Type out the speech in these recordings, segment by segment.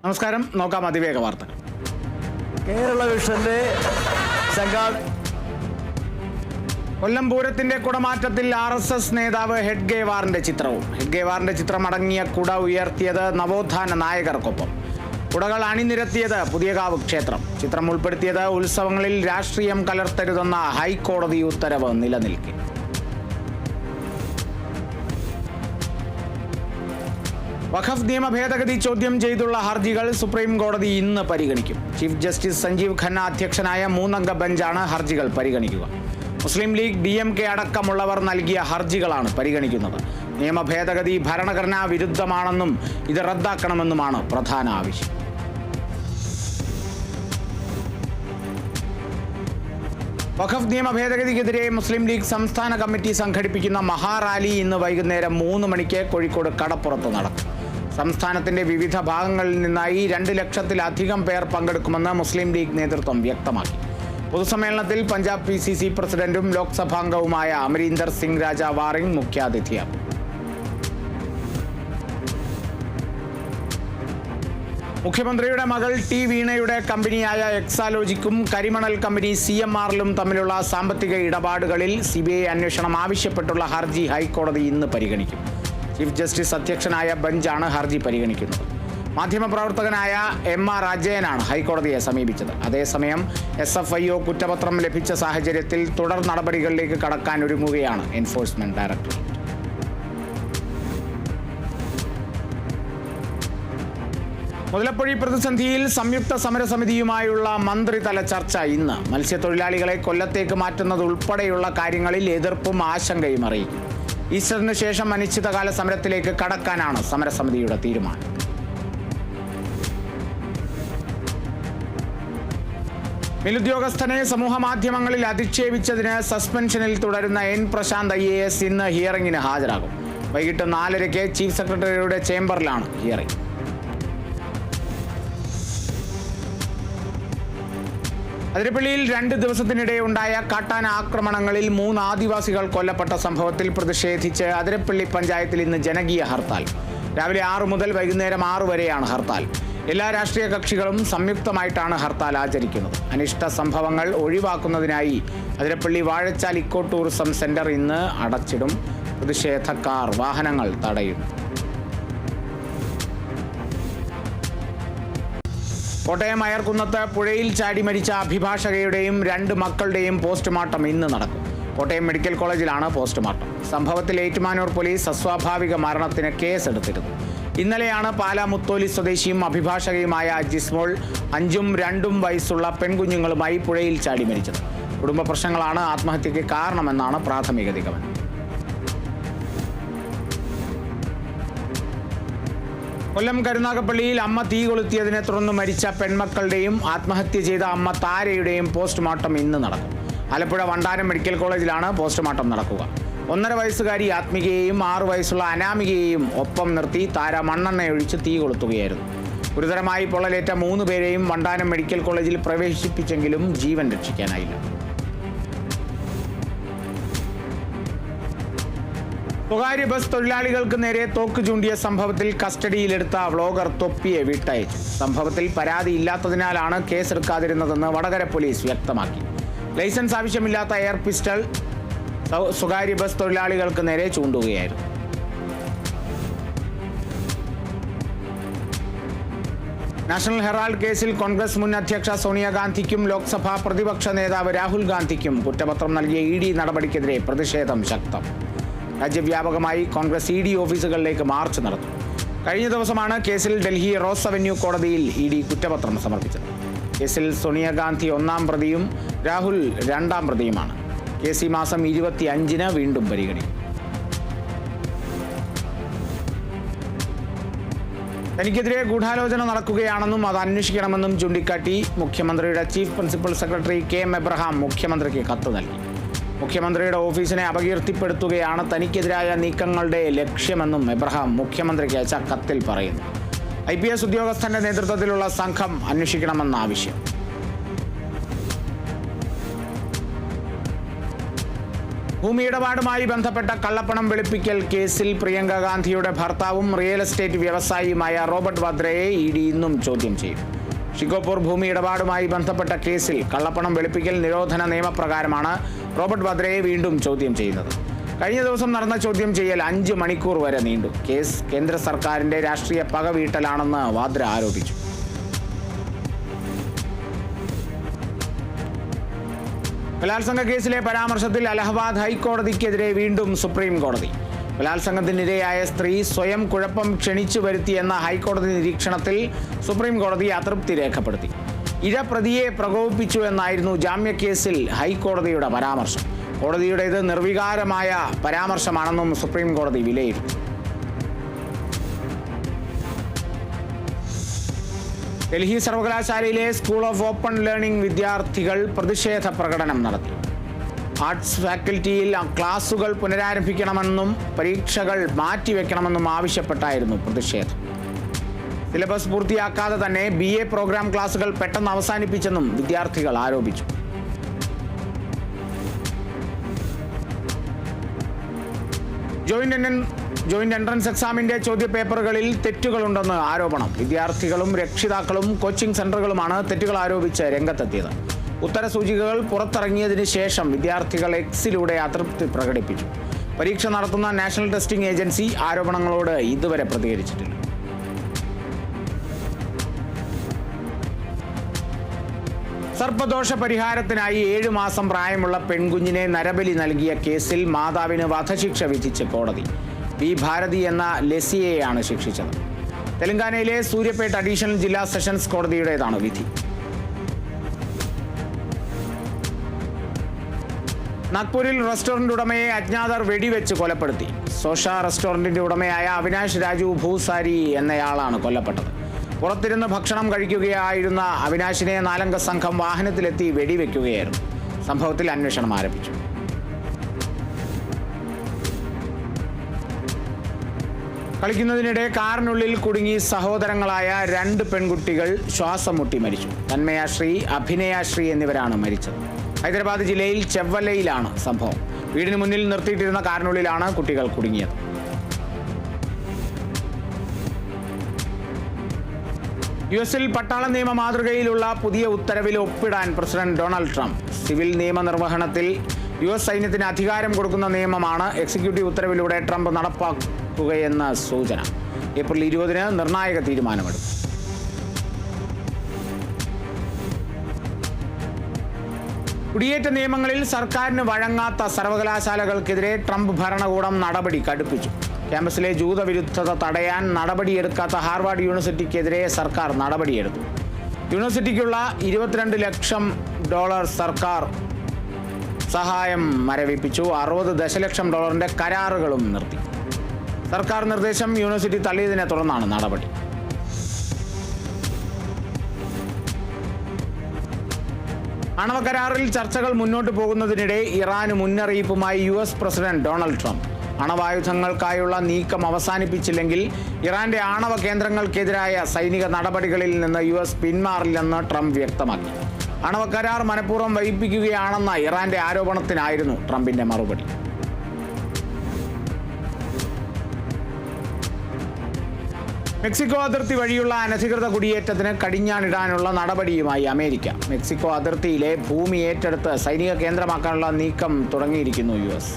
നമസ്കാരം. നോക്കാം അതിവേഗ വാർത്തകൾ. കേരള വിഷന്റെ കൊല്ലം പൂരത്തിന്റെ കുടമാറ്റത്തിൽ RSS നേതാവ് ഹെഡ്ഗേവാറിന്റെ ചിത്രവും. ഹെഡ്ഗേവാറിന്റെ ചിത്രം അടങ്ങിയ കുട ഉയർത്തിയത് നവോത്ഥാന നായകർക്കൊപ്പം. കുടകൾ അണിനിരത്തിയത് പുതിയകാവ് ക്ഷേത്രം. ചിത്രം ഉൾപ്പെടുത്തിയത് ഉത്സവങ്ങളിൽ രാഷ്ട്രീയം കലർത്തരുതെന്ന ഹൈക്കോടതി ഉത്തരവ് നിലനിൽക്കെ. വഖഫ് നിയമ ഭേദഗതി ചോദ്യം ചെയ്തുള്ള ഹർജികൾ സുപ്രീം കോടതി ഇന്ന് പരിഗണിക്കും. ചീഫ് ജസ്റ്റിസ് സഞ്ജീവ് ഖന്ന അധ്യക്ഷനായ 3-അംഗ ബെഞ്ചാണ് ഹർജികൾ പരിഗണിക്കുക. മുസ്ലിം ലീഗ്, DMK അടക്കമുള്ളവർ നൽകിയ ഹർജികളാണ് പരിഗണിക്കുന്നത്. നിയമ ഭേദഗതി ഭരണഘടനാ വിരുദ്ധമാണെന്നും ഇത് റദ്ദാക്കണമെന്നുമാണ് പ്രധാന ആവശ്യം. വഖഫ് നിയമ ഭേദഗതിക്കെതിരെ മുസ്ലിം ലീഗ് സംസ്ഥാന കമ്മിറ്റി സംഘടിപ്പിക്കുന്ന മഹാറാലി ഇന്ന് വൈകുന്നേരം 3 മണിക്ക് കോഴിക്കോട് കടപ്പുറത്ത് നടക്കും. സംസ്ഥാനത്തിന്റെ വിവിധ ഭാഗങ്ങളിൽ നിന്നായി 2 ലക്ഷത്തിലധികം പേർ പങ്കെടുക്കുമെന്ന് മുസ്ലിം ലീഗ് നേതൃത്വം വ്യക്തമാക്കി. പൊതുസമ്മേളനത്തിൽ പഞ്ചാബ് PCC പ്രസിഡന്റും ലോക്സഭാംഗവുമായ അമരീന്ദർ സിംഗ് രാജ വാറിംഗ് മുഖ്യാതിഥിയാകും. മുഖ്യമന്ത്രിയുടെ മകൾ T വീണയുടെ കമ്പനിയായ എക്സാലോജിക്കും കരിമണൽ കമ്പനി CMR-ലും തമ്മിലുള്ള സാമ്പത്തിക ഇടപാടുകളിൽ CBI അന്വേഷണം ആവശ്യപ്പെട്ടുള്ള ഹർജി ഹൈക്കോടതി ഇന്ന് പരിഗണിക്കും. ചീഫ് ജസ്റ്റിസ് അധ്യക്ഷനായ ബെഞ്ചാണ് ഹർജി പരിഗണിക്കുന്നത്. മാധ്യമപ്രവർത്തകനായ MR അജയനാണ് ഹൈക്കോടതിയെ സമീപിച്ചത്. അതേസമയം SFIO കുറ്റപത്രം ലഭിച്ച സാഹചര്യത്തിൽ തുടർ നടപടികളിലേക്ക് കടക്കാൻ ഒരുങ്ങുകയാണ് എൻഫോഴ്സ്മെന്റ് ഡയറക്ടറേറ്റ്. മുതലപ്പൊഴി പ്രതിസന്ധിയിൽ സംയുക്ത സമരസമിതിയുമായുള്ള മന്ത്രിതല ചർച്ച ഇന്ന്. മത്സ്യത്തൊഴിലാളികളെ കൊല്ലത്തേക്ക് മാറ്റുന്നത് ഉൾപ്പെടെയുള്ള കാര്യങ്ങളിൽ എതിർപ്പും ആശങ്കയും അറിയിക്കും. ഈസ്റ്ററിന് ശേഷം അനിശ്ചിതകാല സമരത്തിലേക്ക് കടക്കാനാണ് സമരസമിതിയുടെ തീരുമാനം. മേലുദ്യോഗസ്ഥനെ സമൂഹ മാധ്യമങ്ങളിൽ അധിക്ഷേപിച്ചതിന് സസ്പെൻഷനിൽ തുടരുന്ന N പ്രശാന്ത് IAS ഇന്ന് ഹിയറിംഗിന് ഹാജരാകും. വൈകിട്ട് 4:30 ചീഫ് സെക്രട്ടറിയുടെ ചേംബറിലാണ് ഹിയറിംഗ്. അതിരപ്പള്ളിയിൽ 2 ദിവസത്തിനിടെ ഉണ്ടായ കാട്ടാന ആക്രമണങ്ങളിൽ 3 ആദിവാസികൾ കൊല്ലപ്പെട്ട സംഭവത്തിൽ പ്രതിഷേധിച്ച് അതിരപ്പള്ളി പഞ്ചായത്തിൽ ഇന്ന് ജനകീയ ഹർത്താൽ. രാവിലെ 6 മുതൽ വൈകുന്നേരം 6 വരെയാണ് ഹർത്താൽ. എല്ലാ രാഷ്ട്രീയ കക്ഷികളും സംയുക്തമായിട്ടാണ് ഹർത്താൽ ആചരിക്കുന്നത്. അനിഷ്ട സംഭവങ്ങൾ ഒഴിവാക്കുന്നതിനായി Athirappilly Vazhachal eco tourism centre ഇന്ന് അടച്ചിടും. പ്രതിഷേധക്കാർ വാഹനങ്ങൾ തടയും. കോട്ടയം അയർക്കുന്നത്ത് പുഴയിൽ ചാടി മരിച്ച അഭിഭാഷകയുടെയും 2 മക്കളുടെയും പോസ്റ്റ്മോർട്ടം ഇന്ന് നടക്കും. കോട്ടയം മെഡിക്കൽ കോളേജിലാണ് പോസ്റ്റ്മോർട്ടം. സംഭവത്തിൽ ഏറ്റുമാനൂർ പോലീസ് അസ്വാഭാവിക മരണത്തിന് കേസെടുത്തിരുന്നു. ഇന്നലെയാണ് പാലാ മുത്തോലി സ്വദേശിയും അഭിഭാഷകയുമായ ജിസ്മോൾ 5ഉം 2ഉം വയസ്സുള്ള പെൺകുഞ്ഞുങ്ങളുമായി പുഴയിൽ ചാടി മരിച്ചത്. കുടുംബ പ്രശ്നങ്ങളാണ് ആത്മഹത്യയ്ക്ക് കാരണമെന്നാണ് പ്രാഥമിക നിഗമനം. കൊല്ലം കരുനാഗപ്പള്ളിയിൽ അമ്മ തീ കൊളുത്തിയതിനെ തുടർന്ന് മരിച്ച പെൺമക്കളുടെയും ആത്മഹത്യ ചെയ്ത അമ്മ താരയുടെയും പോസ്റ്റ്മോർട്ടം ഇന്ന് നടക്കും. ആലപ്പുഴ വണ്ടാനം മെഡിക്കൽ കോളേജിലാണ് പോസ്റ്റ്മോർട്ടം നടക്കുക. 1.5 വയസ്സുകാരി ആത്മികയെയും 6 വയസ്സുള്ള അനാമികയെയും ഒപ്പം നിർത്തി താര മണ്ണെണ്ണയൊഴിച്ച് തീ കൊളുത്തുകയായിരുന്നു. ഗുരുതരമായി പൊള്ളലേറ്റ 3 പേരെയും വണ്ടാനം മെഡിക്കൽ കോളേജിൽ പ്രവേശിപ്പിച്ചെങ്കിലും ജീവൻ രക്ഷിക്കാനായില്ല. സ്വകാര്യ ബസ് തൊഴിലാളികൾക്ക് നേരെ തോക്ക് ചൂണ്ടിയ സംഭവത്തിൽ കസ്റ്റഡിയിലെടുത്ത വ്ളോഗർ തൊപ്പിയെ വിട്ടയച്ചു. സംഭവത്തിൽ പരാതി ഇല്ലാത്തതിനാലാണ് കേസെടുക്കാതിരുന്നതെന്ന് വടകര പോലീസ് വ്യക്തമാക്കി. ലൈസൻസ് ആവശ്യമില്ലാത്ത എയർ പിസ്റ്റൾ സ്വകാര്യ ബസ് തൊഴിലാളികൾക്ക് നേരെ ചൂണ്ടുകയായിരുന്നു. നാഷണൽ ഹെറാൾഡ് കേസിൽ കോൺഗ്രസ് മുൻ അധ്യക്ഷ സോണിയാഗാന്ധിക്കും ലോക്സഭാ പ്രതിപക്ഷ നേതാവ് രാഹുൽ ഗാന്ധിക്കും കുറ്റപത്രം നൽകിയ ED നടപടിക്കെതിരെ പ്രതിഷേധം ശക്തം. രാജ്യവ്യാപകമായി കോൺഗ്രസ് ED ഓഫീസുകളിലേക്ക് മാർച്ച് നടത്തും. കഴിഞ്ഞ ദിവസമാണ് കേസിൽ ഡൽഹി റോസ് അവന്യൂ കോടതിയിൽ ED കുറ്റപത്രം സമർപ്പിച്ചത്. കേസിൽ സോണിയാഗാന്ധി 1-ാം പ്രതിയും രാഹുൽ 2-ാം പ്രതിയുമാണ്. കേസ് ഈ മാസം 25-ന് വീണ്ടും പരിഗണിക്കും. തനിക്കെതിരെ ഗൂഢാലോചന നടക്കുകയാണെന്നും അത് അന്വേഷിക്കണമെന്നും ചൂണ്ടിക്കാട്ടി മുഖ്യമന്ത്രിയുടെ chief principal secretary KM Abraham മുഖ്യമന്ത്രിക്ക് കത്ത് നൽകി. മുഖ്യമന്ത്രിയുടെ ഓഫീസിനെ അപകീർത്തിപ്പെടുത്തുകയാണ് തനിക്കെതിരായ നീക്കങ്ങളുടെ ലക്ഷ്യമെന്നും എബ്രഹാം മുഖ്യമന്ത്രിക്ക് അയച്ച കത്തിൽ പറയുന്നു. IPS ഉദ്യോഗസ്ഥന്റെ നേതൃത്വത്തിലുള്ള സംഘം അന്വേഷിക്കണമെന്ന ആവശ്യം. ഭൂമി ഇടപാടുമായി ബന്ധപ്പെട്ട കള്ളപ്പണം വെളുപ്പിക്കൽ കേസിൽ പ്രിയങ്ക ഗാന്ധിയുടെ ഭർത്താവും റിയൽ എസ്റ്റേറ്റ് വ്യവസായിയുമായ റോബർട്ട് വദ്രയെ ഇഡി ഇന്നും ചോദ്യം ചെയ്യും. ഷിക്കോപൂർ ഭൂമി ഇടപാടുമായി ബന്ധപ്പെട്ട കേസിൽ കള്ളപ്പണം വെളുപ്പിക്കൽ നിരോധന നിയമപ്രകാരമാണ് റോബർട്ട് വദ്രയെ വീണ്ടും ചോദ്യം ചെയ്യുന്നത്. കഴിഞ്ഞ ദിവസം നടന്ന ചോദ്യം ചെയ്യൽ 5 മണിക്കൂർ വരെ നീണ്ടു. കേസ് കേന്ദ്ര സർക്കാരിന്റെ രാഷ്ട്രീയ പകവീട്ടലാണെന്ന് വാദ്ര ആരോപിച്ചു. ബലാത്സംഗ കേസിലെ പരാമർശത്തിൽ അലഹബാദ് ഹൈക്കോടതിക്കെതിരെ വീണ്ടും സുപ്രീം കോടതി. ബലാത്സംഗത്തിനിരയായ സ്ത്രീ സ്വയം കുഴപ്പം ക്ഷണിച്ചു വരുത്തിയെന്ന ഹൈക്കോടതി നിരീക്ഷണത്തിൽ സുപ്രീം കോടതി അതൃപ്തി രേഖപ്പെടുത്തി. ഇര പ്രതിയെ പ്രകോപിപ്പിച്ചു എന്നായിരുന്നു ജാമ്യക്കേസിൽ ഹൈക്കോടതിയുടെ പരാമർശം. കോടതിയുടേത് നിർവികാരമായ പരാമർശമാണെന്നും സുപ്രീം കോടതി വിലയിരുത്തി. ഡൽഹി സർവകലാശാലയിലെ സ്കൂൾ ഓഫ് ഓപ്പൺ ലേണിംഗ് വിദ്യാർത്ഥികൾ പ്രതിഷേധ പ്രകടനം നടത്തി. ആർട്സ് ഫാക്കൽറ്റിയിൽ ക്ലാസുകൾ പുനരാരംഭിക്കണമെന്നും പരീക്ഷകൾ മാറ്റിവെക്കണമെന്നും ആവശ്യപ്പെട്ടായിരുന്നു പ്രതിഷേധം. സിലബസ് പൂർത്തിയാക്കാതെ തന്നെ BA പ്രോഗ്രാം ക്ലാസുകൾ പെട്ടെന്ന് അവസാനിപ്പിച്ചെന്നും വിദ്യാർത്ഥികൾ ആരോപിച്ചു. ജോയിന്റ് എൻട്രൻസ് എക്സാമിന്റെ ചോദ്യപേപ്പറുകളിൽ തെറ്റുകളുണ്ടെന്ന് ആരോപണം. വിദ്യാർത്ഥികളും രക്ഷിതാക്കളും കോച്ചിംഗ് സെന്ററുകളുമാണ് തെറ്റുകൾ ആരോപിച്ച് രംഗത്തെത്തിയത്. ഉത്തരസൂചികകൾ പുറത്തിറങ്ങിയതിന് ശേഷം വിദ്യാർത്ഥികൾ എക്സിലൂടെ അതൃപ്തി പ്രകടിപ്പിച്ചു. പരീക്ഷ നടത്തുന്ന നാഷണൽ ടെസ്റ്റിംഗ് ഏജൻസി ആരോപണങ്ങളോട് ഇതുവരെ പ്രതികരിച്ചിട്ടില്ല. സർപ്പദോഷ പരിഹാരത്തിനായി 7 മാസം പ്രായമുള്ള പെൺകുഞ്ഞിനെ നരബലി നൽകിയ കേസിൽ മാതാവിന് വധശിക്ഷ വിധിച്ച് കോടതി. B. ഭാരതി എന്ന ലെസിയെയാണ് ശിക്ഷിച്ചത്. തെലങ്കാനയിലെ സൂര്യപേട്ട് അഡീഷണൽ ജില്ലാ സെഷൻസ് കോടതിയുടേതാണ് വിധി. നാഗ്പൂരിൽ റെസ്റ്റോറന്റ് ഉടമയെ അജ്ഞാതർ വെടിവെച്ച് കൊലപ്പെടുത്തി. സോഷ റെസ്റ്റോറന്റിന്റെ ഉടമയായ അവിനാഷ് രാജു ഭൂസാരി എന്നയാളാണ് കൊല്ലപ്പെട്ടത്. പുറത്തിരുന്ന് ഭക്ഷണം കഴിക്കുകയായിരുന്ന അവിനാശിനെ 4 അംഗ സംഘം വാഹനത്തിലെത്തി വെടിവെക്കുകയായിരുന്നു. സംഭവത്തിൽ അന്വേഷണം ആരംഭിച്ചു. കളിക്കുന്നതിനിടെ കാറിനുള്ളിൽ കുടുങ്ങി സഹോദരങ്ങളായ 2 പെൺകുട്ടികൾ ശ്വാസം മുട്ടി മരിച്ചു. തന്മയാശ്രീ, അഭിനയാശ്രീ എന്നിവരാണ് മരിച്ചത്. ഹൈദരാബാദ് ജില്ലയിൽ ചെവ്വലയിലാണ് സംഭവം. വീടിന് മുന്നിൽ നിർത്തിയിട്ടിരുന്ന കാറിനുള്ളിലാണ് കുട്ടികൾ കുടുങ്ങിയത്. US-ൽ പട്ടാള നിയമ മാതൃകയിലുള്ള പുതിയ ഉത്തരവിൽ ഒപ്പിടാൻ പ്രസിഡന്റ് ഡൊണാൾഡ് ട്രംപ്. സിവിൽ നിയമനിർവഹണത്തിൽ US സൈന്യത്തിന് അധികാരം കൊടുക്കുന്ന നിയമമാണ് എക്സിക്യൂട്ടീവ് ഉത്തരവിലൂടെ ട്രംപ് നടപ്പാക്കുകയെന്ന സൂചന. ഏപ്രിൽ 20-ന് നിർണായക തീരുമാനമെടുക്കും. കുടിയേറ്റ നിയമങ്ങളിൽ സർക്കാരിന് വഴങ്ങാത്ത സർവകലാശാലകൾക്കെതിരെ ട്രംപ് ഭരണകൂടം നടപടി കടുപ്പിച്ചു. ക്യാമ്പസിലെ ജൂതവിരുദ്ധത തടയാൻ നടപടിയെടുക്കാത്ത ഹാർവാർഡ് യൂണിവേഴ്സിറ്റിക്കെതിരെ സർക്കാർ നടപടിയെടുത്തു. യൂണിവേഴ്സിറ്റിക്കുള്ള $22 ലക്ഷം സർക്കാർ സഹായം മരവിപ്പിച്ചു. $60 ദശലക്ഷം കരാറുകളും നിർത്തി. സർക്കാർ നിർദ്ദേശം യൂണിവേഴ്സിറ്റി തള്ളിയതിനെ തുടർന്നാണ് നടപടി. ആണവ കരാറിൽ ചർച്ചകൾ മുന്നോട്ട് പോകുന്നതിനിടെ ഇറാന് മുന്നറിയിപ്പുമായി US പ്രസിഡന്റ് ഡൊണാൾഡ് ട്രംപ്. അണവായുധങ്ങൾക്കായുള്ള നീക്കം അവസാനിപ്പിച്ചില്ലെങ്കിൽ ഇറാന്റെ ആണവ കേന്ദ്രങ്ങൾക്കെതിരായ സൈനിക നടപടികളിൽ നിന്ന് US പിന്മാറില്ലെന്ന് ട്രംപ് വ്യക്തമാക്കി. ആണവ കരാർ മനഃപൂർവ്വം വൈകിപ്പിക്കുകയാണെന്ന ഇറാന്റെ ആരോപണത്തിനായിരുന്നു ട്രംപിന്റെ മറുപടി. മെക്സിക്കോ അതിർത്തി വഴിയുള്ള അനധികൃത കുടിയേറ്റത്തിന് കടിഞ്ഞാണിടാനുള്ള നടപടിയുമായി അമേരിക്ക. മെക്സിക്കോ അതിർത്തിയിലെ ഭൂമി ഏറ്റെടുത്ത് സൈനിക കേന്ദ്രമാക്കാനുള്ള നീക്കം തുടങ്ങിയിരിക്കുന്നു US.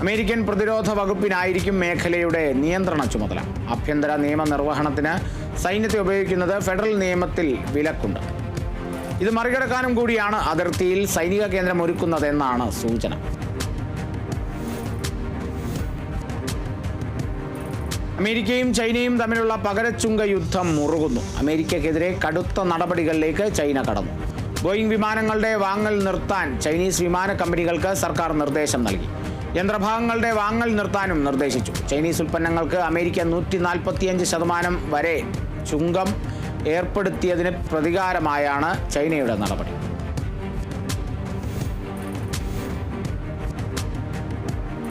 അമേരിക്കൻ പ്രതിരോധ വകുപ്പിനായിരിക്കും മേഖലയുടെ നിയന്ത്രണ ചുമതല. ആഭ്യന്തര നിയമനിർവഹണത്തിന് സൈന്യത്തെ ഉപയോഗിക്കുന്നത് ഫെഡറൽ നിയമത്തിൽ വിലക്കുണ്ട്. ഇത് മറികടക്കാനും കൂടിയാണ് അതിർത്തിയിൽ സൈനിക കേന്ദ്രം ഒരുക്കുന്നതെന്നാണ് സൂചന. അമേരിക്കയും ചൈനയും തമ്മിലുള്ള പകരച്ചുങ്ക യുദ്ധം മുറുകുന്നു. അമേരിക്കക്കെതിരെ കടുത്ത നടപടികളിലേക്ക് ചൈന കടന്നു. ബോയിംഗ് വിമാനങ്ങളുടെ വാങ്ങൽ നിർത്താൻ ചൈനീസ് വിമാന കമ്പനികൾക്ക് സർക്കാർ നിർദ്ദേശം നൽകി. യന്ത്രഭാഗങ്ങളുടെ വാങ്ങൽ നിർത്താനും നിർദ്ദേശിച്ചു. ചൈനീസ് ഉൽപ്പന്നങ്ങൾക്ക് അമേരിക്ക 145% വരെ ചുങ്കം ഏർപ്പെടുത്തിയതിന് പ്രതികാരമായാണ് ചൈനയുടെ നടപടി.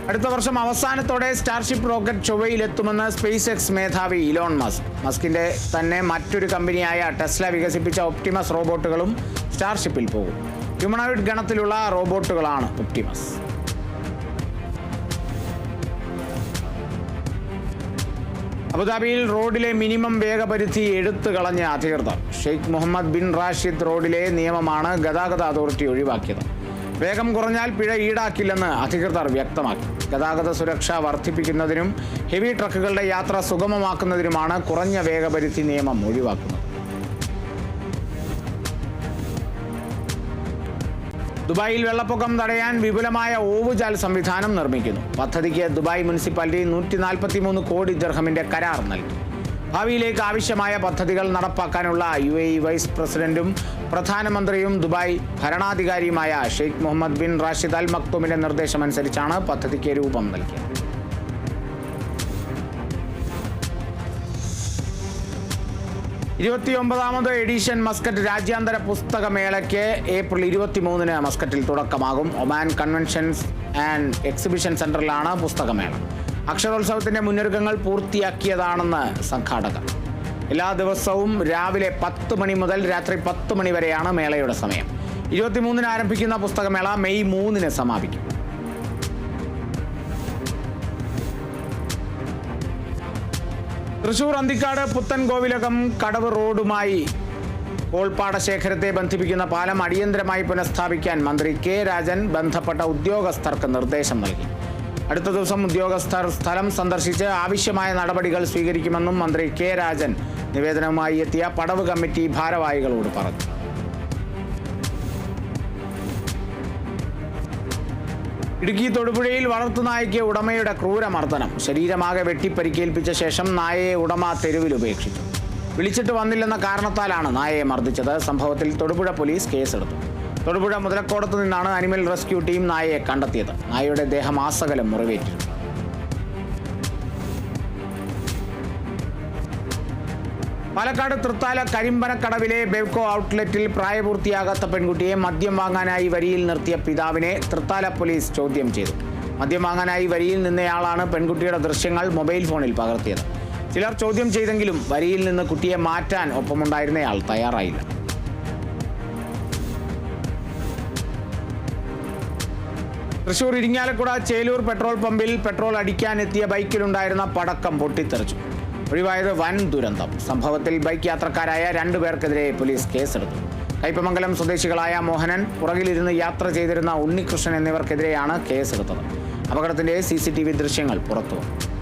അടുത്ത വർഷം അവസാനത്തോടെ സ്റ്റാർഷിപ്പ് റോക്കറ്റ് ചൊവ്വയിലെത്തുമെന്ന് സ്പേസ് എക്സ് മേധാവി ഇലോൺ മസ്ക്. മസ്കിന്റെ തന്നെ മറ്റൊരു കമ്പനിയായ ടെസ്ല വികസിപ്പിച്ച ഒപ്റ്റിമസ് റോബോട്ടുകളും സ്റ്റാർഷിപ്പിൽ പോകും. ഹ്യൂമനോയിഡ് ഗണത്തിലുള്ള റോബോട്ടുകളാണ് ഒപ്റ്റിമസ്. അബുദാബിയിൽ റോഡിലെ മിനിമം വേഗപരിധി എടുത്തു കളഞ്ഞ അധികൃതർ. ഷെയ്ഖ് മുഹമ്മദ് ബിൻ റാഷിദ് റോഡിലെ നിയമമാണ് ഗതാഗത അതോറിറ്റി ഒഴിവാക്കിയത്. വേഗം കുറഞ്ഞാൽ പിഴ ഈടാക്കില്ലെന്ന് അധികൃതർ വ്യക്തമാക്കി. ഗതാഗത സുരക്ഷ വർദ്ധിപ്പിക്കുന്നതിനും ഹെവി ട്രക്കുകളുടെ യാത്ര സുഗമമാക്കുന്നതിനുമാണ് കുറഞ്ഞ വേഗപരിധി നിയമം ഒഴിവാക്കുന്നത്. ദുബായിൽ വെള്ളപ്പൊക്കം തടയാൻ വിപുലമായ ഓവുചാൽ സംവിധാനം നിർമ്മിക്കുന്നു. പദ്ധതിക്ക് ദുബായ് മുനിസിപ്പാലിറ്റി 143 കോടി ദിർഹമിന്റെ കരാർ നൽകി. ഭാവിയിലേക്ക് ആവശ്യമായ പദ്ധതികൾ നടപ്പാക്കാനുള്ള UAE വൈസ് പ്രസിഡന്റും പ്രധാനമന്ത്രിയും ദുബായ് ഭരണാധികാരിയുമായ Sheikh Mohammed bin Rashid Al മക്തൂമിന്റെ നിർദ്ദേശമനുസരിച്ചാണ് പദ്ധതിക്ക് രൂപം നൽകിയത്. 29ാമത് എഡിഷൻ മസ്കറ്റ് രാജ്യാന്തര പുസ്തകമേളയ്ക്ക് ഏപ്രിൽ 23-ന് മസ്കറ്റിൽ തുടക്കമാകും. ഒമാൻ കൺവെൻഷൻസ് ആൻഡ് എക്സിബിഷൻ സെന്ററിലാണ് പുസ്തകമേള. അക്ഷരോത്സവത്തിന്റെ മുന്നൊരുക്കങ്ങൾ പൂർത്തിയാക്കിയതാണെന്ന് സംഘാടകർ. എല്ലാ ദിവസവും രാവിലെ 10 മണി മുതൽ രാത്രി 10 മണി വരെയാണ് മേളയുടെ സമയം. 23-ന് ആരംഭിക്കുന്ന പുസ്തകമേള മെയ് 3-ന് സമാപിക്കും. തൃശൂർ അന്തിക്കാട് പുത്തൻകോവിലകം കടവ് റോഡുമായി കോൾപ്പാടശേഖരത്തെ ബന്ധിപ്പിക്കുന്ന പാലം അടിയന്തരമായി പുനഃസ്ഥാപിക്കാൻ മന്ത്രി കെ രാജൻ ബന്ധപ്പെട്ട ഉദ്യോഗസ്ഥർക്ക് നിർദ്ദേശം നൽകി. അടുത്ത ദിവസം ഉദ്യോഗസ്ഥർ സ്ഥലം സന്ദർശിച്ച് ആവശ്യമായ നടപടികൾ സ്വീകരിക്കുമെന്നും മന്ത്രി കെ രാജൻ നിവേദനവുമായി എത്തിയ പടവ് കമ്മിറ്റി ഭാരവാഹികളോട് പറഞ്ഞു. ഇടുക്കി തൊടുപുഴയിൽ വളർത്തുനായയ്ക്ക് ഉടമയുടെ ക്രൂരമർദ്ദനം. ശരീരമാകെ വെട്ടിപ്പരിക്കേൽപ്പിച്ച ശേഷം നായയെ ഉടമ തെരുവിൽ ഉപേക്ഷിച്ചു. വിളിച്ചിട്ട് വന്നില്ലെന്ന കാരണത്താലാണ് നായയെ മർദ്ദിച്ചത്. സംഭവത്തിൽ തൊടുപുഴ പോലീസ് കേസെടുത്തു. തൊടുപുഴ മുതലക്കോടത്ത് നിന്നാണ് അനിമൽ റെസ്ക്യൂ ടീം നായയെ കണ്ടെത്തിയത്. നായയുടെ ദേഹം ആസകലം മുറിവേറ്റിരുന്നു. പാലക്കാട് തൃത്താല കരിമ്പനക്കടവിലെ ബെവ്കോ ഔട്ട്ലെറ്റിൽ പ്രായപൂർത്തിയാകാത്ത പെൺകുട്ടിയെ മദ്യം വാങ്ങാനായി വരിയിൽ നിർത്തിയ പിതാവിനെ തൃത്താല പോലീസ് ചോദ്യം ചെയ്തു. മദ്യം വാങ്ങാനായി വരിയിൽ നിന്നയാളാണ് പെൺകുട്ടിയുടെ ദൃശ്യങ്ങൾ മൊബൈൽ ഫോണിൽ പകർത്തിയത്. ചിലർ ചോദ്യം ചെയ്തെങ്കിലും വരിയിൽ നിന്ന് കുട്ടിയെ മാറ്റാൻ ഒപ്പമുണ്ടായിരുന്നയാൾ തയ്യാറായില്ല. തൃശൂർ ഇരിങ്ങാലക്കുട ചേലൂർ പെട്രോൾ പമ്പിൽ പെട്രോൾ അടിക്കാനെത്തിയ ബൈക്കിലുണ്ടായിരുന്ന പടക്കം പൊട്ടിത്തെറിച്ചു. ഒഴിവായത് വൻ ദുരന്തം. സംഭവത്തിൽ ബൈക്ക് യാത്രക്കാരായ 2 പേർക്കെതിരെ പോലീസ് കേസെടുത്തു. കയ്പമംഗലം സ്വദേശികളായ മോഹനൻ, പുറകിലിരുന്ന് യാത്ര ചെയ്തിരുന്ന ഉണ്ണികൃഷ്ണൻ എന്നിവർക്കെതിരെയാണ് കേസെടുത്തത്. അപകടത്തിന്റെ CCTV ദൃശ്യങ്ങൾ പുറത്തുവന്നു.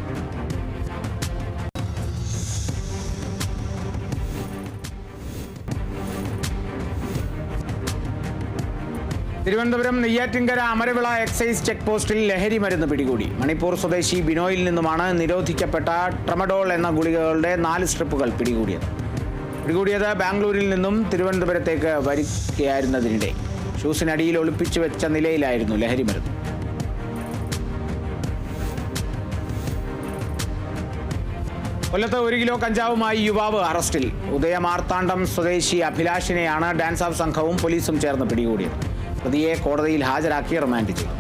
തിരുവനന്തപുരം നെയ്യാറ്റിൻകര അമരവിള എക്സൈസ് ചെക്ക് പോസ്റ്റിൽ ലഹരി മരുന്ന് പിടികൂടി. മണിപ്പൂർ സ്വദേശി ബിനോയിൽ നിന്നുമാണ് നിരോധിക്കപ്പെട്ട ട്രമഡോൾ എന്ന ഗുളികകളുടെ 4 സ്ട്രിപ്പുകൾ പിടികൂടിയത് ബാംഗ്ലൂരിൽ നിന്നും തിരുവനന്തപുരത്തേക്ക് വരികയായിരുന്നതിനിടെ ഷൂസിനടിയിൽ ഒളിപ്പിച്ചു വെച്ച നിലയിലായിരുന്നു ലഹരി മരുന്ന്. കൊല്ലത്ത് 1 കിലോ കഞ്ചാവുമായി യുവാവ് അറസ്റ്റിൽ. ഉദയമാർത്താണ്ഡം സ്വദേശി അഭിലാഷിനെയാണ് ഡാൻസ് ഓഫ് സംഘവും പോലീസും ചേർന്ന് പിടികൂടിയത്. പ്രതിയെ കോടതിയിൽ ഹാജരാക്കി റിമാൻഡ് ചെയ്തു.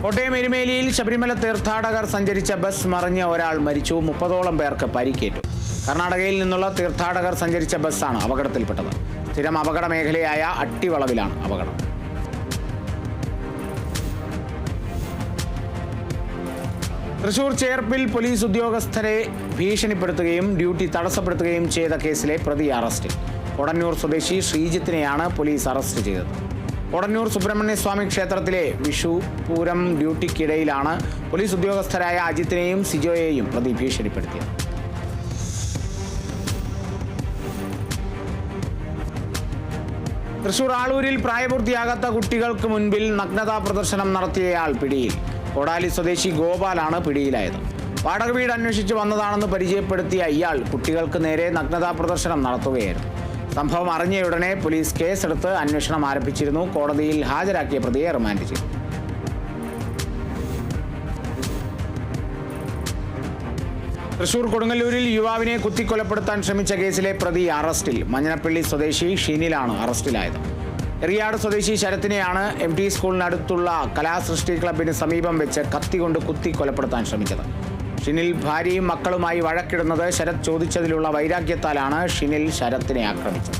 കോട്ടയം എരുമേലിയിൽ ശബരിമല തീർത്ഥാടകർ സഞ്ചരിച്ച ബസ് മറിഞ്ഞ് ഒരാൾ മരിച്ചു. 30ഓളം പേർക്ക് പരിക്കേറ്റു. കർണാടകയിൽ നിന്നുള്ള തീർത്ഥാടകർ സഞ്ചരിച്ച ബസ്സാണ് അപകടത്തിൽപ്പെട്ടത്. സ്ഥിരം അപകട മേഖലയായ അട്ടിവളവിലാണ് അപകടം. തൃശൂർ ചേർപ്പിൽ പോലീസ് ഉദ്യോഗസ്ഥരെ ഭീഷണിപ്പെടുത്തുകയും ഡ്യൂട്ടി തടസ്സപ്പെടുത്തുകയും ചെയ്ത കേസിലെ പ്രതി അറസ്റ്റിൽ. കൊടന്നൂർ സ്വദേശി ശ്രീജിത്തിനെയാണ് പോലീസ് അറസ്റ്റ് ചെയ്തത്. കൊടന്നൂർ സുബ്രഹ്മണ്യസ്വാമി ക്ഷേത്രത്തിലെ വിഷു പൂരം ഡ്യൂട്ടിക്കിടയിലാണ് പോലീസ് ഉദ്യോഗസ്ഥരായ അജിത്തിനെയും സിജോയെയും പ്രതി ഭീഷണിപ്പെടുത്തിയത്. തൃശൂർ ആളൂരിൽ പ്രായപൂർത്തിയാകാത്ത കുട്ടികൾക്ക് മുൻപിൽ നഗ്നതാ പ്രദർശനം നടത്തിയയാൾ പിടിയിൽ. കൊടാലി സ്വദേശി ഗോപാലാണ് പിടിയിലായത്. വാടക വീട് അന്വേഷിച്ച് വന്നതാണെന്ന് പരിചയപ്പെടുത്തിയ ഇയാൾ കുട്ടികൾക്ക് നേരെ നഗ്നതാ പ്രദർശനം നടത്തുകയായിരുന്നു. സംഭവം അറിഞ്ഞയുടനെ പോലീസ് കേസെടുത്ത് അന്വേഷണം ആരംഭിച്ചിരുന്നു. കോടതിയിൽ ഹാജരാക്കിയ പ്രതിയെ റിമാൻഡ് ചെയ്തു. തൃശൂർ കൊടുങ്ങല്ലൂരിൽ യുവാവിനെ കുത്തിക്കൊലപ്പെടുത്താൻ ശ്രമിച്ച കേസിലെ പ്രതി അറസ്റ്റിൽ. മഞ്ഞനപ്പള്ളി സ്വദേശി ഷിനിലാണ് അറസ്റ്റിലായത്. എറിയാട് സ്വദേശി ശരത്തിനെയാണ് MT സ്കൂളിനടുത്തുള്ള കലാസൃഷ്ടി ക്ലബിന് സമീപം വെച്ച് കത്തികൊണ്ട് കുത്തി കൊലപ്പെടുത്താൻ ശ്രമിച്ചത്. ഷിനിൽ ഭാര്യയും മക്കളുമായി വഴക്കിടുന്നത് ശരത് ചോദിച്ചതിലുള്ള വൈരാഗ്യത്താലാണ് ഷിനിൽ ശരത്തിനെ ആക്രമിച്ചത്.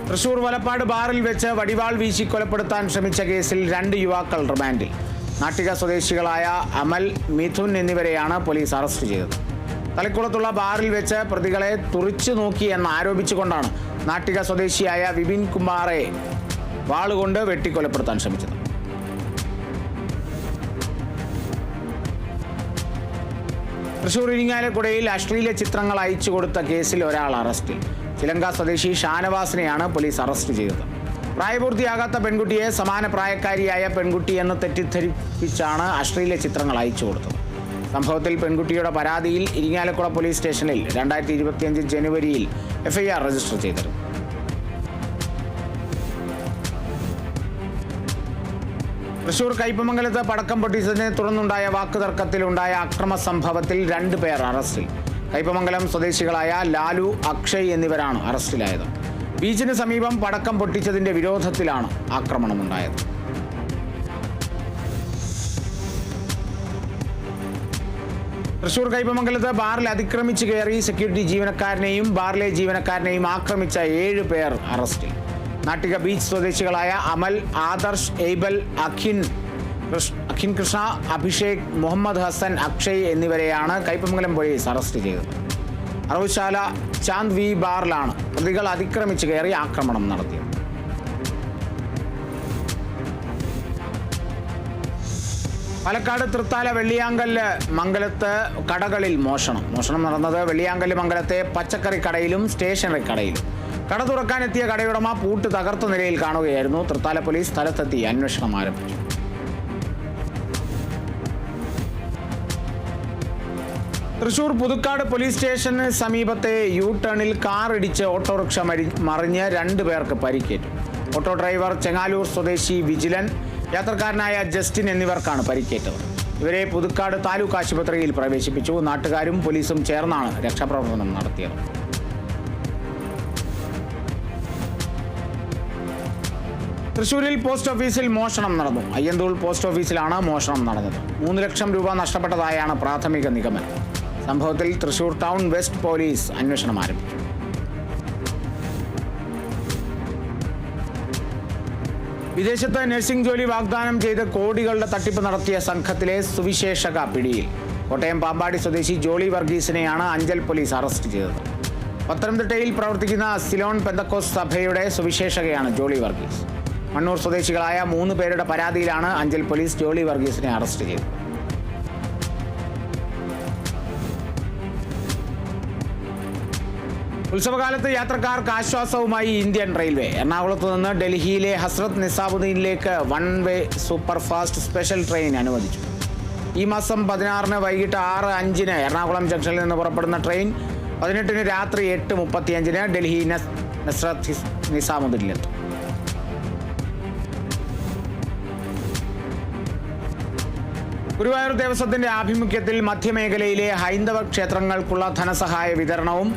തൃശൂർ വലപ്പാട് ബാറിൽ വെച്ച് വടിവാൾ വീശി കൊലപ്പെടുത്താൻ ശ്രമിച്ച കേസിൽ 2 യുവാക്കൾ റിമാൻഡിൽ. നാട്ടിക സ്വദേശികളായ അമൽ, മിഥുൻ എന്നിവരെയാണ് പോലീസ് അറസ്റ്റ് ചെയ്തത്. തലക്കുളത്തുള്ള ബാറിൽ വെച്ച് പ്രതികളെ തുറിച്ചു നോക്കി എന്ന് ആരോപിച്ചുകൊണ്ടാണ് നാട്ടിക സ്വദേശിയായ വിപിൻ കുമാറെ വാളുകൊണ്ട് വെട്ടിക്കൊലപ്പെടുത്താൻ ശ്രമിച്ചത്. തൃശൂർ ഇരിങ്ങാലക്കുടയിൽ അശ്ലീല ചിത്രങ്ങൾ അയച്ചു കൊടുത്ത കേസിൽ ഒരാൾ അറസ്റ്റിൽ. ചിലങ്ക സ്വദേശി ഷാനവാസിനെയാണ് പോലീസ് അറസ്റ്റ് ചെയ്തത്. പ്രായപൂർത്തിയാകാത്ത പെൺകുട്ടിയെ സമാന പ്രായക്കാരിയായ പെൺകുട്ടി എന്ന് തെറ്റിദ്ധരിപ്പിച്ചാണ് അശ്ലീല ചിത്രങ്ങൾ അയച്ചു കൊടുത്തത്. സംഭവത്തിൽ പെൺകുട്ടിയുടെ പരാതിയിൽ ഇരിങ്ങാലക്കുട പോലീസ് സ്റ്റേഷനിൽ 2025 ജനുവരിയിൽ FIR രജിസ്റ്റർ ചെയ്തിരുന്നു. തൃശൂർ കയ്പമംഗലത്ത് പടക്കം പൊട്ടിച്ചതിനെ തുടർന്നുണ്ടായ വാക്കുതർക്കത്തിലുണ്ടായ അക്രമ സംഭവത്തിൽ 2 പേർ അറസ്റ്റിൽ. കയ്പമംഗലം സ്വദേശികളായ ലാലു, അക്ഷയ് എന്നിവരാണ് അറസ്റ്റിലായത്. ബീച്ചിന് സമീപം പടക്കം പൊട്ടിച്ചതിന്റെ വിരോധത്തിലാണ് ആക്രമണമുണ്ടായത്. തൃശൂർ കയ്പമംഗലത്ത് ബാറിൽ അതിക്രമിച്ച് കയറി സെക്യൂരിറ്റി ജീവനക്കാരനെയും ബാറിലെ ജീവനക്കാരനെയും ആക്രമിച്ച 7 പേർ അറസ്റ്റിൽ. നാട്ടിക ബീച്ച് സ്വദേശികളായ അമൽ, ആദർശ്, എയ്ബൽ, അഖിൻ കൃഷ്ണ, അഭിഷേക്, മുഹമ്മദ് ഹസൻ, അക്ഷയ് എന്നിവരെയാണ് കയ്പമംഗലം പോലീസ് അറസ്റ്റ് ചെയ്തത്. അറവുശാല ചാന്ദ് വി ബാറിലാണ് പ്രതികൾ അതിക്രമിച്ച് കയറി ആക്രമണം നടത്തിയത്. പാലക്കാട് തൃത്താല വെള്ളിയാങ്കല്ല് മംഗലത്ത് കടകളിൽ മോഷണം നടന്നത് വെള്ളിയാങ്കല്ല് മംഗലത്തെ പച്ചക്കറി കടയിലും സ്റ്റേഷനറി കടയിലും. കട തുറക്കാനെത്തിയ കടയുടമ പൂട്ട് തകർത്ത നിലയിൽ കാണുകയായിരുന്നു. തൃത്താല പോലീസ് സ്ഥലത്തെത്തി അന്വേഷണം ആരംഭിച്ചു. തൃശൂർ പുതുക്കാട് പോലീസ് സ്റ്റേഷന് സമീപത്തെ യു-ടേണിൽ കാർ ഇടിച്ച് ഓട്ടോറിക്ഷ മറിഞ്ഞ് 2 പേർക്ക് പരിക്കേറ്റു. ഓട്ടോ ഡ്രൈവർ ചെങ്ങാലൂർ സ്വദേശി വിജിലൻ, യാത്രക്കാരനായ ജസ്റ്റിൻ എന്നിവർക്കാണ് പരിക്കേറ്റത്. ഇവരെ പുതുക്കാട് താലൂക്ക് ആശുപത്രിയിൽ പ്രവേശിപ്പിച്ചു. നാട്ടുകാരും പോലീസും ചേർന്നാണ് രക്ഷാപ്രവർത്തനം നടത്തിയത്. തൃശൂരിൽ പോസ്റ്റ് ഓഫീസിൽ മോഷണം നടന്നു. അയ്യന്തോൾ പോസ്റ്റ് ഓഫീസിലാണ് മോഷണം നടന്നത്. 3 ലക്ഷം രൂപ നഷ്ടപ്പെട്ടതായാണ് പ്രാഥമിക നിഗമനം. സംഭവത്തിൽ തൃശൂർ ടൗൺ വെസ്റ്റ് പോലീസ് അന്വേഷണം ആരംഭിച്ചു. വിദേശത്ത് നഴ്സിംഗ് ജോലി വാഗ്ദാനം ചെയ്ത് കോടികളുടെ തട്ടിപ്പ് നടത്തിയ സംഘത്തിലെ സുവിശേഷക പിടിയിൽ. കോട്ടയം പാമ്പാടി സ്വദേശി ജോളി വർഗീസിനെയാണ് അഞ്ചൽ പോലീസ് അറസ്റ്റ് ചെയ്തത്. പത്തനംതിട്ടയിൽ പ്രവർത്തിക്കുന്ന സിലോൺ പെന്തക്കോസ് സഭയുടെ സുവിശേഷകയാണ് ജോളി വർഗീസ്. മണ്ണൂർ സ്വദേശികളായ 3 പേരുടെ പരാതിയിലാണ് അഞ്ചൽ പോലീസ് ജോളി വർഗീസിനെ അറസ്റ്റ് ചെയ്തത്. ഉത്സവകാലത്ത് യാത്രക്കാർക്ക് ആശ്വാസവുമായി ഇന്ത്യൻ റെയിൽവേ. എറണാകുളത്ത് നിന്ന് ഡൽഹിയിലെ ഹസ്രത്ത് നിസാമുദ്ദീനിലേക്ക് 1 വേ സൂപ്പർ ഫാസ്റ്റ് സ്പെഷ്യൽ ട്രെയിൻ അനുവദിച്ചു. ഈ മാസം 16 വൈകിട്ട് 6:05 എറണാകുളം ജംഗ്ഷനിൽ നിന്ന് പുറപ്പെടുന്ന ട്രെയിൻ 18 രാത്രി 8:35 ഡൽഹി ഹസ്രത്ത് നിസാമുദ്ദീനിലെത്തും. ഗുരുവായൂർ ദേവസ്വത്തിന്റെ ആഭിമുഖ്യത്തിൽ മധ്യമേഖലയിലെ ഹൈന്ദവ ക്ഷേത്രങ്ങൾക്കുള്ള ധനസഹായ വിതരണവും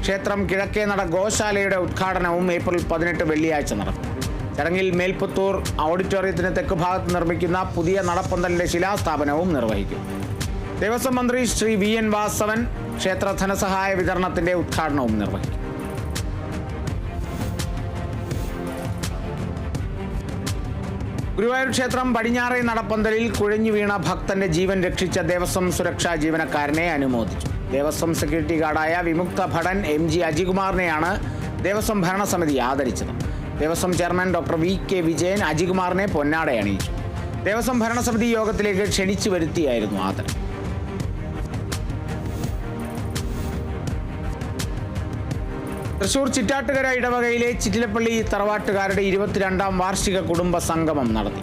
ക്ഷേത്രം കിഴക്കേനട ഗോശാലയുടെ ഉദ്ഘാടനവും ഏപ്രിൽ 18 വെള്ളിയാഴ്ച നടക്കും. ചടങ്ങിൽ മേൽപ്പുത്തൂർ ഓഡിറ്റോറിയത്തിന് തെക്കുഭാഗത്ത് നിർമ്മിക്കുന്ന പുതിയ നടപ്പന്തലിന്റെ ശിലാസ്ഥാപനവും നിർവഹിക്കും. ദേവസ്വം മന്ത്രി ശ്രീ VN വാസവൻ ക്ഷേത്ര ധനസഹായ വിതരണത്തിന്റെ ഉദ്ഘാടനവും നിർവഹിക്കും. ഗുരുവായൂർ ക്ഷേത്രം പടിഞ്ഞാറേ നടപ്പന്തലിൽ കുഴഞ്ഞു വീണ ഭക്തന്റെ ജീവൻ രക്ഷിച്ച ദേവസ്വം സുരക്ഷാ ജീവനക്കാരനെ അനുമോദിച്ചു. ദേവസ്വം സെക്യൂരിറ്റി ഗാർഡായ വിമുക്ത ഭടൻ MG അജികുമാറിനെയാണ് ദേവസ്വം ഭരണസമിതി ആദരിച്ചത്. Devaswom chairman doctor VK Vijayan അജികുമാറിനെ പൊന്നാട അണിയിച്ചു. ദേവസ്വം ഭരണസമിതി യോഗത്തിലേക്ക് ക്ഷണിച്ചു വരുത്തിയായിരുന്നു ആദരം. തൃശൂർ ചിറ്റാട്ടുകര ഇടവകയിലെ ചിറ്റിലപ്പള്ളി തറവാട്ടുകാരുടെ 22ാം വാർഷിക കുടുംബ സംഗമം നടത്തി.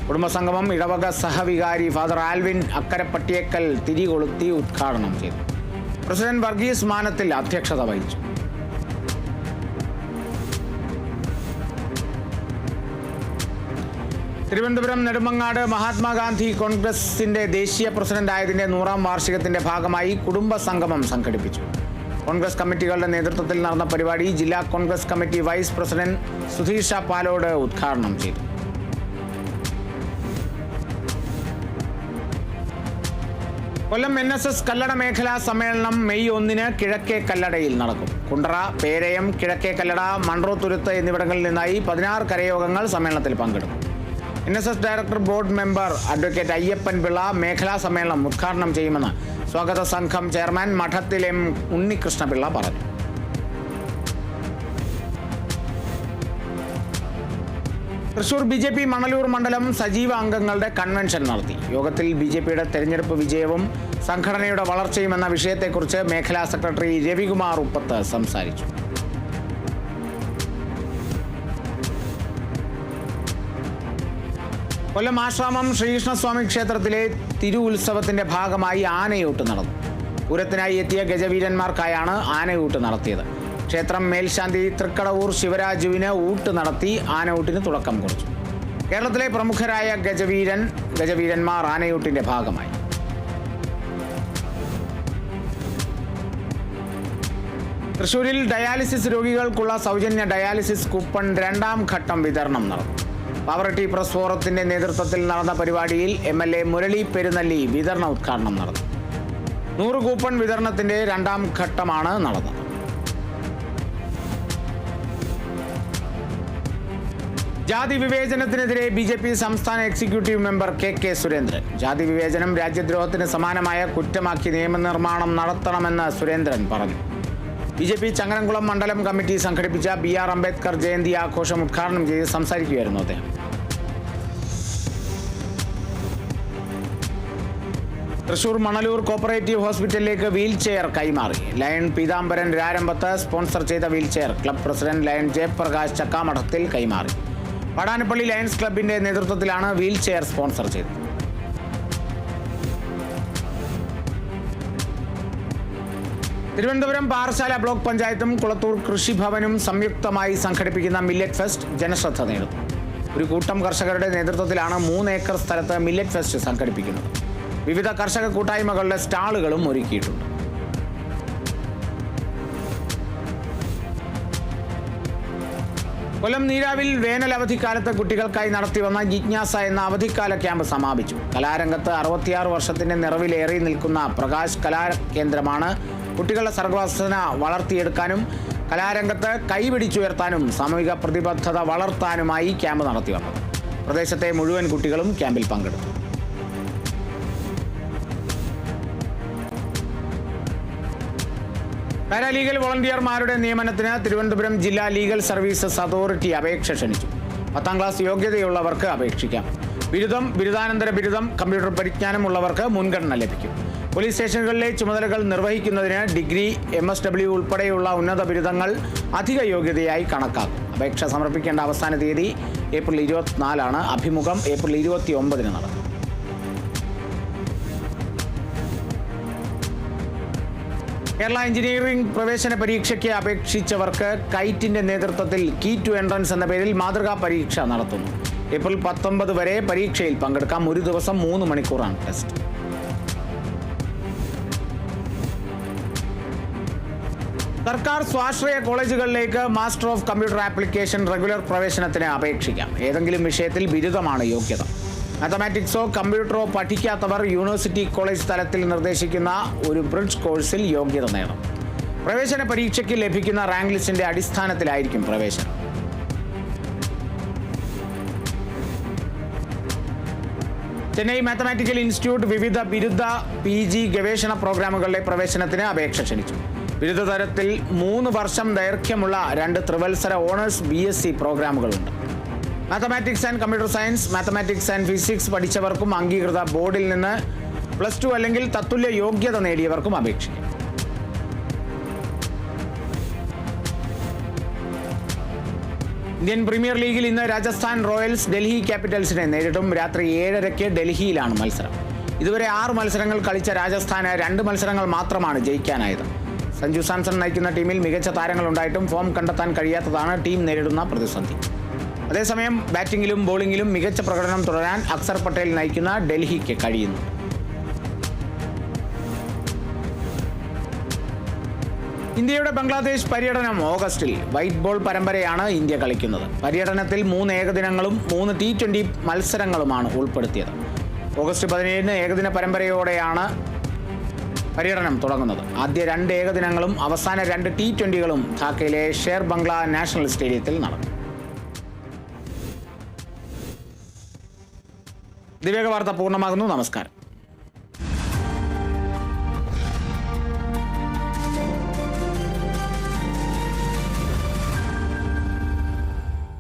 കുടുംബസംഗമം ഇടവക സഹവികാരി ഫാദർ ആൽവിൻ അക്കരപ്പട്ടിയേക്കൽ തിരികൊളുത്തി ഉദ്ഘാടനം ചെയ്തു. പ്രസിഡന്റ് വർഗീസ് മാനത്തിൽ അധ്യക്ഷത വഹിച്ചു. തിരുവനന്തപുരം നെടുമങ്ങാട് മഹാത്മാഗാന്ധി കോൺഗ്രസിന്റെ ദേശീയ പ്രസിഡന്റായതിന്റെ 100ാം വാർഷികത്തിന്റെ ഭാഗമായി കുടുംബ സംഗമം സംഘടിപ്പിച്ചു. കോൺഗ്രസ് കമ്മിറ്റികളുടെ നേതൃത്വത്തിൽ നടന്ന പരിപാടി ജില്ലാ Congress committee vice president Sudheesh Palode ഉദ്ഘാടനം ചെയ്തു. കൊല്ലം NSS കല്ലട മേഖലാ സമ്മേളനം മെയ് 1 കിഴക്കേ കല്ലടയിൽ നടക്കും. കുണ്ടറ, പേരയം, കിഴക്കേ കല്ലട, മൺട്രോത്തുരുത്ത് എന്നിവിടങ്ങളിൽ നിന്നായി 16 കരയോഗങ്ങൾ സമ്മേളനത്തിൽ പങ്കെടുക്കും. NSS director board member advocate Ayyappan Pillai മേഖലാ സമ്മേളനം ഉദ്ഘാടനം ചെയ്യുമെന്ന് സ്വാഗത സംഘം ചെയർമാൻ മഠത്തിൽ M. ഉണ്ണികൃഷ്ണപിള്ള പറഞ്ഞു. തൃശൂർ BJP മണലൂർ മണ്ഡലം സജീവ അംഗങ്ങളുടെ കൺവെൻഷൻ നടത്തി. യോഗത്തിൽ BJPയുടെ തെരഞ്ഞെടുപ്പ് വിജയവും സംഘടനയുടെ വളർച്ചയും എന്ന വിഷയത്തെക്കുറിച്ച് മേഖലാ സെക്രട്ടറി രവികുമാർ ഉപ്പത്ത് സംസാരിച്ചു. കൊല്ലം ആശ്രാമം ശ്രീകൃഷ്ണസ്വാമി ക്ഷേത്രത്തിലെ തിരുവുത്സവത്തിന്റെ ഭാഗമായി ആനയൂട്ട് നടന്നു. പൂരത്തിനായി എത്തിയ ഗജവീരന്മാർക്കായാണ് ആനയൂട്ട് നടത്തിയത്. ക്ഷേത്രം മേൽശാന്തി തൃക്കടവൂർ ശിവരാജുവിന് ഊട്ട് നടത്തി ആനയൂട്ടിന് തുടക്കം കുറിച്ചു. കേരളത്തിലെ പ്രമുഖരായ ഗജവീരന്മാർ ആനയൂട്ടിന്റെ ഭാഗമായി. തൃശൂരിൽ ഡയാലിസിസ് രോഗികൾക്കുള്ള സൗജന്യ ഡയാലിസിസ് കൂപ്പൺ 2ാം ഘട്ടം വിതരണം നടന്നു. പവർട്ടി പ്രസ് ഫോറത്തിന്റെ നേതൃത്വത്തിൽ നടന്ന പരിപാടിയിൽ MLA മുരളി പെരുന്നല്ലി വിതരണ ഉദ്ഘാടനം നടന്നു. 100 കൂപ്പൺ വിതരണത്തിന്റെ 2ാം ഘട്ടമാണ് നടന്നത്. ജാതി വിവേചനത്തിനെതിരെ BJP സംസ്ഥാന എക്സിക്യൂട്ടീവ് മെമ്പർ KK സുരേന്ദ്രൻ. ജാതി വിവേചനം രാജ്യദ്രോഹത്തിന് സമാനമായ കുറ്റമാക്കി നിയമനിർമ്മാണം നടത്തണമെന്ന് സുരേന്ദ്രൻ പറഞ്ഞു. BJP ചങ്ങരംകുളം മണ്ഡലം കമ്മിറ്റി സംഘടിപ്പിച്ച BR അംബേദ്കർ ജയന്തി ആഘോഷം ഉദ്ഘാടനം ചെയ്ത് സംസാരിക്കുകയായിരുന്നു അദ്ദേഹം. തൃശൂർ മണലൂർ കോപ്പറേറ്റീവ് ഹോസ്പിറ്റലിലേക്ക് വീൽ ചെയർ കൈമാറി. ലയൺ പീതാംബരൻ രാരംഭത്ത് സ്പോൺസർ ചെയ്ത wheel chair club president lion Jayaprakash Chakkamadathil കൈമാറി. പടാനപ്പള്ളി ലയൺസ് ക്ലബിന്റെ നേതൃത്വത്തിലാണ് വീൽ ചെയർ സ്പോൺസർ ചെയ്തത്. തിരുവനന്തപുരം പാറശാല ബ്ലോക്ക് പഞ്ചായത്തും കുളത്തൂർ കൃഷിഭവനും സംയുക്തമായി സംഘടിപ്പിക്കുന്ന മില്ലറ്റ് ഫെസ്റ്റ് ജനശ്രദ്ധ നേടുന്നു. ഒരു കൂട്ടം കർഷകരുടെ നേതൃത്വത്തിലാണ് 3 ഏക്കർ സ്ഥലത്ത് മില്ലറ്റ് ഫെസ്റ്റ് സംഘടിപ്പിക്കുന്നത്. വിവിധ കർഷക കൂട്ടായ്മകളുടെ സ്റ്റാളുകളും ഒരുക്കിയിട്ടുണ്ട്. കൊല്ലം നീരാവിൽ വേനൽ അവധിക്കാലത്ത് കുട്ടികൾക്കായി നടത്തിവന്ന ജിജ്ഞാസ എന്ന അവധിക്കാല ക്യാമ്പ് സമാപിച്ചു. കലാരംഗത്ത് 66 വർഷത്തിന്റെ നിറവിലേറി നിൽക്കുന്ന പ്രകാശ് കലാകേന്ദ്രമാണ് കുട്ടികളുടെ സർഗവാസന വളർത്തിയെടുക്കാനും കലാരംഗത്ത് കൈപിടിച്ചുയർത്താനും സാമൂഹിക പ്രതിബദ്ധത വളർത്താനുമായി ക്യാമ്പ് നടത്തി വന്നത്. പ്രദേശത്തെ മുഴുവൻ കുട്ടികളും ക്യാമ്പിൽ പങ്കെടുത്തു. പാരാലീഗൽ വോളണ്ടിയർമാരുടെ നിയമനത്തിന് തിരുവനന്തപുരം ജില്ലാ ലീഗൽ സർവീസസ് അതോറിറ്റി അപേക്ഷ ക്ഷണിച്ചു. 10ാം ക്ലാസ് യോഗ്യതയുള്ളവർക്ക് അപേക്ഷിക്കാം. ബിരുദം, ബിരുദാനന്തര ബിരുദം, കമ്പ്യൂട്ടർ പരിജ്ഞാനമുള്ളവർക്ക് മുൻഗണന ലഭിക്കും. പോലീസ് സ്റ്റേഷനുകളിലെ ചുമതലകൾ നിർവഹിക്കുന്നതിന് ഡിഗ്രി, MSW ഉൾപ്പെടെയുള്ള ഉന്നത ബിരുദങ്ങൾ അധിക യോഗ്യതയായി കണക്കാക്കും. അപേക്ഷ സമർപ്പിക്കേണ്ട അവസാന തീയതി ഏപ്രിൽ 24 അഭിമുഖം ഏപ്രിൽ 29 നടക്കും. കേരള എഞ്ചിനീയറിംഗ് പ്രവേശന പരീക്ഷയ്ക്ക് അപേക്ഷിച്ചവർക്ക് കൈറ്റിന്റെ നേതൃത്വത്തിൽ കീ ടു എൻട്രൻസ് എന്ന പേരിൽ മാതൃകാ പരീക്ഷ നടത്തുന്നു. ഏപ്രിൽ 19 വരെ പരീക്ഷയിൽ പങ്കെടുക്കാം. ഒരു ദിവസം 3 മണിക്കൂറാണ് ടെസ്റ്റ്. സർക്കാർ സ്വാശ്രയ കോളേജുകളിലേക്ക് master of computer application regular പ്രവേശനത്തിന് അപേക്ഷിക്കാം. ഏതെങ്കിലും വിഷയത്തിൽ ബിരുദമാണ് യോഗ്യത. മാത്തമാറ്റിക്സോ കമ്പ്യൂട്ടറോ പഠിക്കാത്തവർ യൂണിവേഴ്സിറ്റി കോളേജ് തലത്തിൽ നിർദ്ദേശിക്കുന്ന ഒരു ബ്രിഡ്ജ് കോഴ്സിൽ യോഗ്യത നേടണം. പ്രവേശന പരീക്ഷയ്ക്ക് ലഭിക്കുന്ന റാങ്ക് ലിസ്റ്റിന്റെ അടിസ്ഥാനത്തിലായിരിക്കും പ്രവേശനം. ചെന്നൈ മാത്തമാറ്റിക്കൽ ഇൻസ്റ്റിറ്റ്യൂട്ട് വിവിധ ബിരുദ PG ഗവേഷണ പ്രോഗ്രാമുകളുടെ പ്രവേശനത്തിന് അപേക്ഷ ക്ഷണിച്ചു. ബിരുദ തരത്തിൽ 3 വർഷം ദൈർഘ്യമുള്ള 2 ത്രിവത്സര ഓണേഴ്സ് BSc പ്രോഗ്രാമുകളുണ്ട്. Mathematics and computer science, mathematics and physics പഠിച്ചവർക്കും അംഗീകൃത ബോർഡിൽ നിന്ന് +2 അല്ലെങ്കിൽ തത്തുല്യ യോഗ്യത നേടിയവർക്കും അപേക്ഷിക്കാം. ഇന്ത്യൻ പ്രീമിയർ ലീഗിൽ ഇന്ന് രാജസ്ഥാൻ റോയൽസ് ഡൽഹി ക്യാപിറ്റൽസിനെ നേരിടും. രാത്രി 7:30 ഡൽഹിയിലാണ് മത്സരം. ഇതുവരെ 6 മത്സരങ്ങൾ കളിച്ച രാജസ്ഥാന് 2 മത്സരങ്ങൾ മാത്രമാണ് ജയിക്കാനായത്. സഞ്ജു സാംസൺ നയിക്കുന്ന ടീമിൽ മികച്ച താരങ്ങളുണ്ടായിട്ടും ഫോം കണ്ടെത്താൻ കഴിയാത്തതാണ് ടീം നേരിടുന്ന പ്രതിസന്ധി. അതേസമയം ബാറ്റിംഗിലും ബോളിംഗിലും മികച്ച പ്രകടനം തുടരാൻ അക്സർ പട്ടേൽ നയിക്കുന്ന ഡൽഹിക്ക് കഴിയുന്നു. ഇന്ത്യയുടെ ബംഗ്ലാദേശ് പര്യടനം ഓഗസ്റ്റിൽ. വൈറ്റ് ബോൾ പരമ്പരയാണ് ഇന്ത്യ കളിക്കുന്നത്. പര്യടനത്തിൽ 3 ഏകദിനങ്ങളും 3 T20 മത്സരങ്ങളുമാണ് ഉൾപ്പെടുത്തിയത്. ഓഗസ്റ്റ് 17 ഏകദിന പരമ്പരയോടെയാണ് പര്യടനം തുടങ്ങുന്നത്. ആദ്യ 2 ഏകദിനങ്ങളും അവസാന 2 T20കളും ധാക്കയിലെ ഷേർ ബംഗ്ല നാഷണൽ സ്റ്റേഡിയത്തിൽ നടന്നു. ദിവേഗ വാർത്ത പൂർണ്ണമാകുന്നു. നമസ്കാരം.